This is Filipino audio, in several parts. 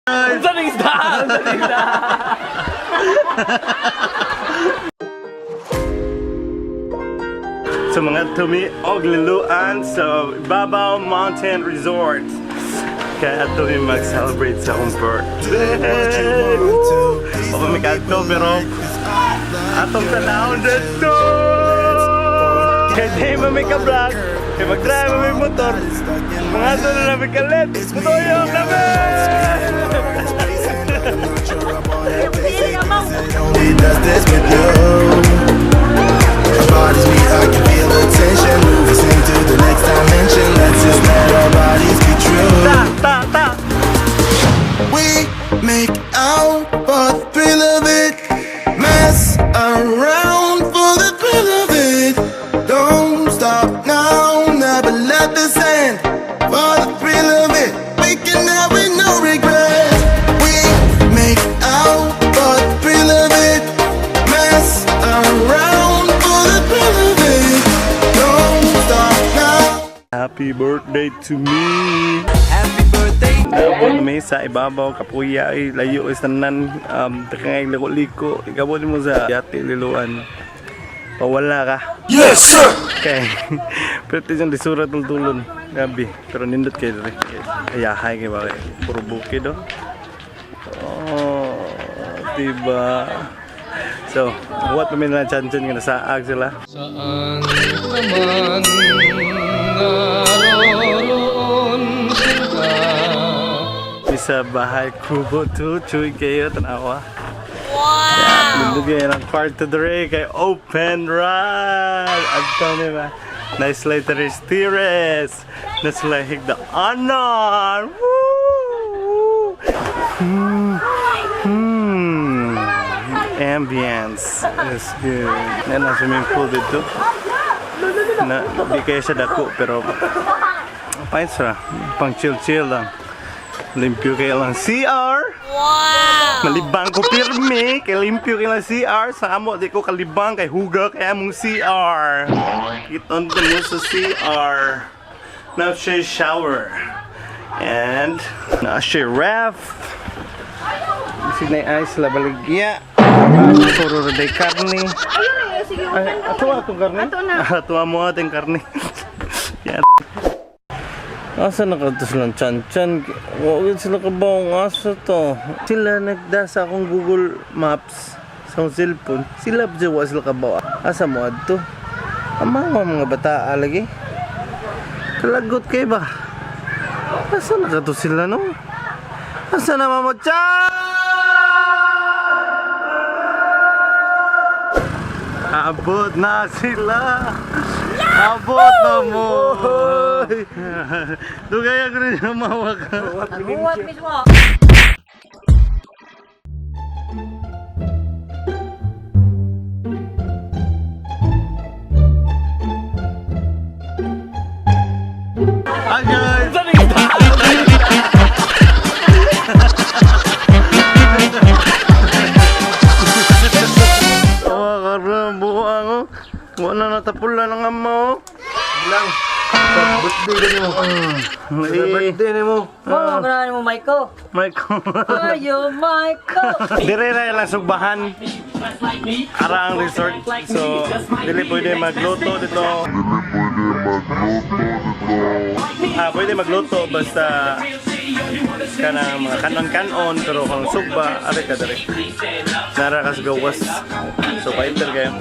Saning isda! Saning isda! Sa mga tumi og liluan sa Ibabaw Mountain Resort. Kaya ito yung mag-celebrate sa akong birthday. O may kanto pero atong tanawon dito. Kaya di mo may ka-vlog. Kaya mag-drive mo may motor. Mga ito na namin kalit. Mutoyong namin! Only does this with you. Our bodies meet, I can feel the tension. Move us into the next dimension. Let's just let our bodies be true. We make out for the thrill of it. Mess around for the thrill of it. Don't stop now, never let this end. For the thrill of it, we can have it, no regret. We make out for the thrill of it. Mess around for the thrill of it. Don't stop now. Happy birthday to me! Happy birthday! Nabot may sa ibabaw, kapuya ay layo is tanan, takangay liko-liko, ikabot mo sa yati liluan. Pawala ka. Yes, sir! Okay. Pero ito yung disura tultulon. Gabi. Pero nindot kayo rin. Ayahay kayo ba kayo? Puro bukid oh. Oh, diba? So, what namin na chan-chan nga nasaag sila? Saan naman naroon sila? Isa bahay kubo to. Chuy kayo, tanawa. Wow! Nindugay ng part to the ray kay Open Ride! Agtaw niya ba? Nice later is Tires! Naslahig the honor! Woo! Ambience is good. Yan ang swimming pool dito. Di kaya siya dako pero pahit siya. Pang chill-chill lang. Limpyo kayo lang CR. Wow! Malibang ko pirmi. Kaya limpyo kayo lang CR. Sa amo di ko kalibang kay huga kaya mong CR. Iton din mo sa CR. Now siya shower. And na siya ref. Sinay ice labaligya. Puro day karne. Ay, ato atong karne. Ato mo ating karne. Yan. Asa nakatos lang chan-chan? Huwag sila kabawang asa to. Sila nagda sa akong Google Maps sa akong cellphone. Sila ba sila kabawa? Asa mo adto? Amang mga bata lagi. Kalagot kayo ba? Asa nakatos sila no? Asa naman mo chan? Abot na sila! Abot na mo! Dugay ako rin humawak. Buwat mismo. Hi guys! Saning isda! Buang wala natapula ng ama Lang. Birthday ka mo. Birthday ni mo. Oh, grabe mo, Michael. Michael. Ayo, Michael. Dire na lang sugbahan. Ara ang resort. So, dili pwede magluto dito. Pwede magluto basta kanang mga kanon-kanon pero kung sugba, ari ka dire. Nara kas gawas. So, painter kayo.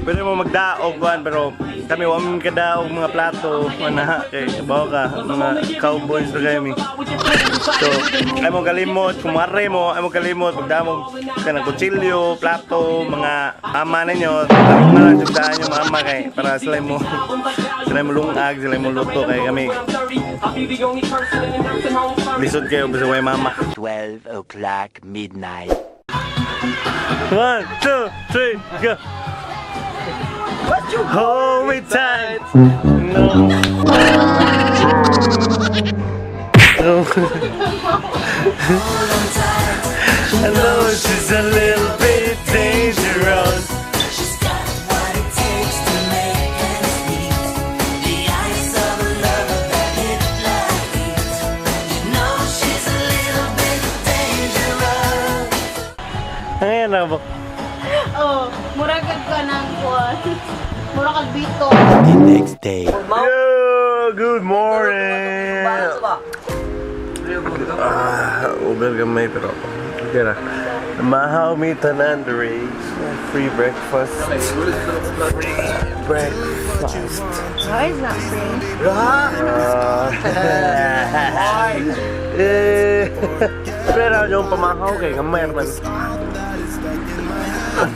Pwede mo magdaog ban pero kami wala kadaog mga plato mana kay bawa ka mga cowboys na kami. So, ay mo kalimot, kumare mo, ay mo kalimot pagdamog ka ng kutsilyo, plato, mga ama ninyo, tapos na lang sugdaan yung mama kay para sila mo lungag, sila mo luto kay kami. Lisod kayo basta way mama. 12 o'clock midnight. 1, 2, 3, go! Hold me tight. No. I know she's a little bit dangerous. She's got what it takes to make ends meet. The ice of love that hit like heat. You know she's a little Ngayon na ba? Oh, muragad ka ng kuwan. Muragad bito. The next day. Yo, good morning! Uber gamay pero okay ra. Mahaw mi tanan the race. Free breakfast. Free breakfast. Why is not free? Pero yung pamahaw kay gamay man.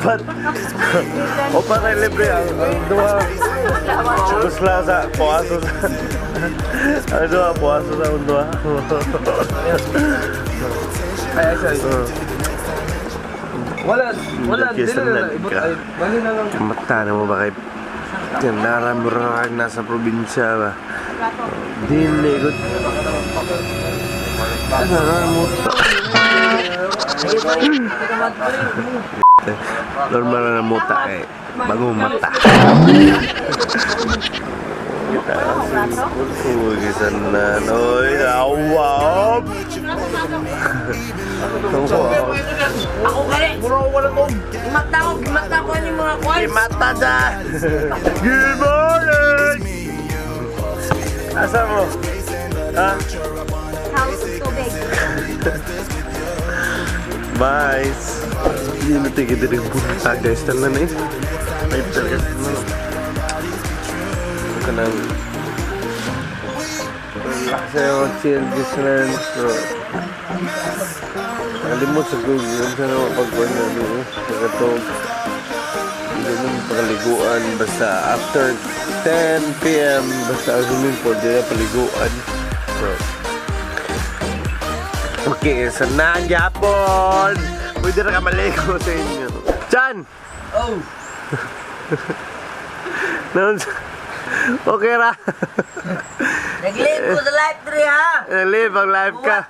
But o pa kay libre ang duha. Gusla sa puaso sa. Ang duha puaso sa duha. Ay, sorry. Wala, dili na lang. Bali na lang. Mata na mo ba kay naramurag nasa probinsya ba? Dili good. Normal na muta eh. Bagong mata. Uy, kisan na. Uy, awab! Ako gali. Gimata ko yung mga kwan. Mata dyan! Good morning! Asa mo? Ha? House tubig. Bye! Hindi na tigil din yung buta guys. Tala na eh. Ay, talaga. Ito ka nang kasi yung chill distance. So, nakalimot sa Google. Yung sana mapagkuhan na doon. Pagkatog. Hindi naman pakaliguan. Basta after 10 p.m. Basta ang swimming pool. Di na paliguan. So, okay, so na Japon! Pwede na ka maligo sa inyo. Chan! Oh! Okay ra. Nag-live ko sa live tree ha. Live ang live ka.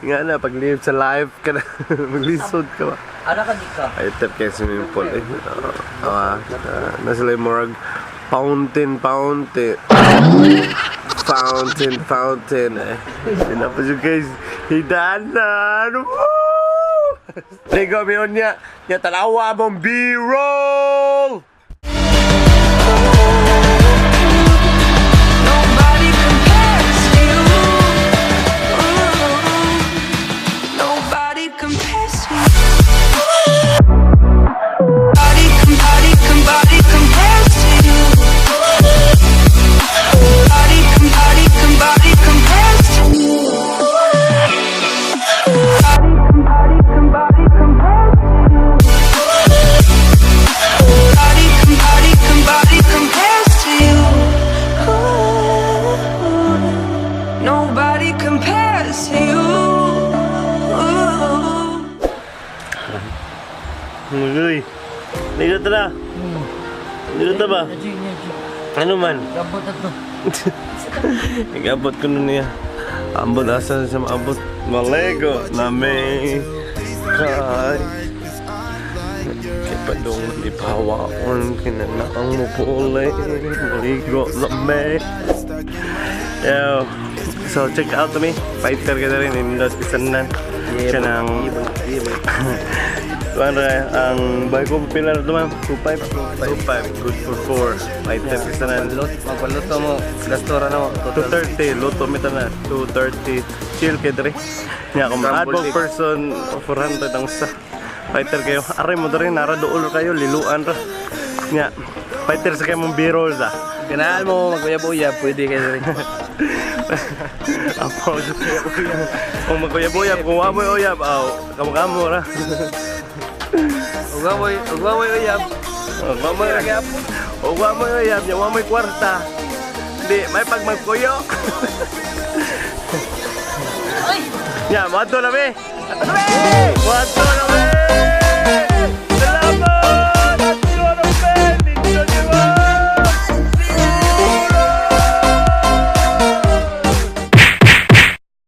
Nga na, pag live sa live ka na. Maglisod ka ba? Ano ka dito? Ay, tap kayo swimming pool eh. Nasa lang morag fountain eh. Sinapa siya guys. Hidanan! Woo! Ligo mo yun niya. Niya talawa mong B-roll! Nobody compares to you. Nobody compares to you. Nobody compares to you. Nobody compares to you. Nobody compares to you. Uy, ligo na. Ligo ba? Ano man? Gabot na to. Nag-abot ko nun niya. Ambot asan siya maabot. Malego na may kay. Kaya pa doon ipahawakon. Kinanaang mo pulay. Maligo na may. Yo. So check out to me. Fighter ka na rin. Indot isanan. Siya ng... ang bahay ko pilar ito ma'am. 2.5. Good for 4. Fighter isanan. Magpaluto mo. Gastora na mo. 230, luto mita na 230, chill kay dre nya kung adult person 400 ang sa fighter kayo aray mo dre nara dool kayo liluan ra nya fighter sa kayo mong b-roll sa Kinaan mo magbayab-uyab. Pwede kayo rin. ako kung magkuyab-uyab kung wamoy uyab kamukamo ra Ugwamoy uyab. wamoy uyab nya wamoy kwarta di may pag magkuyo nya mato na be 1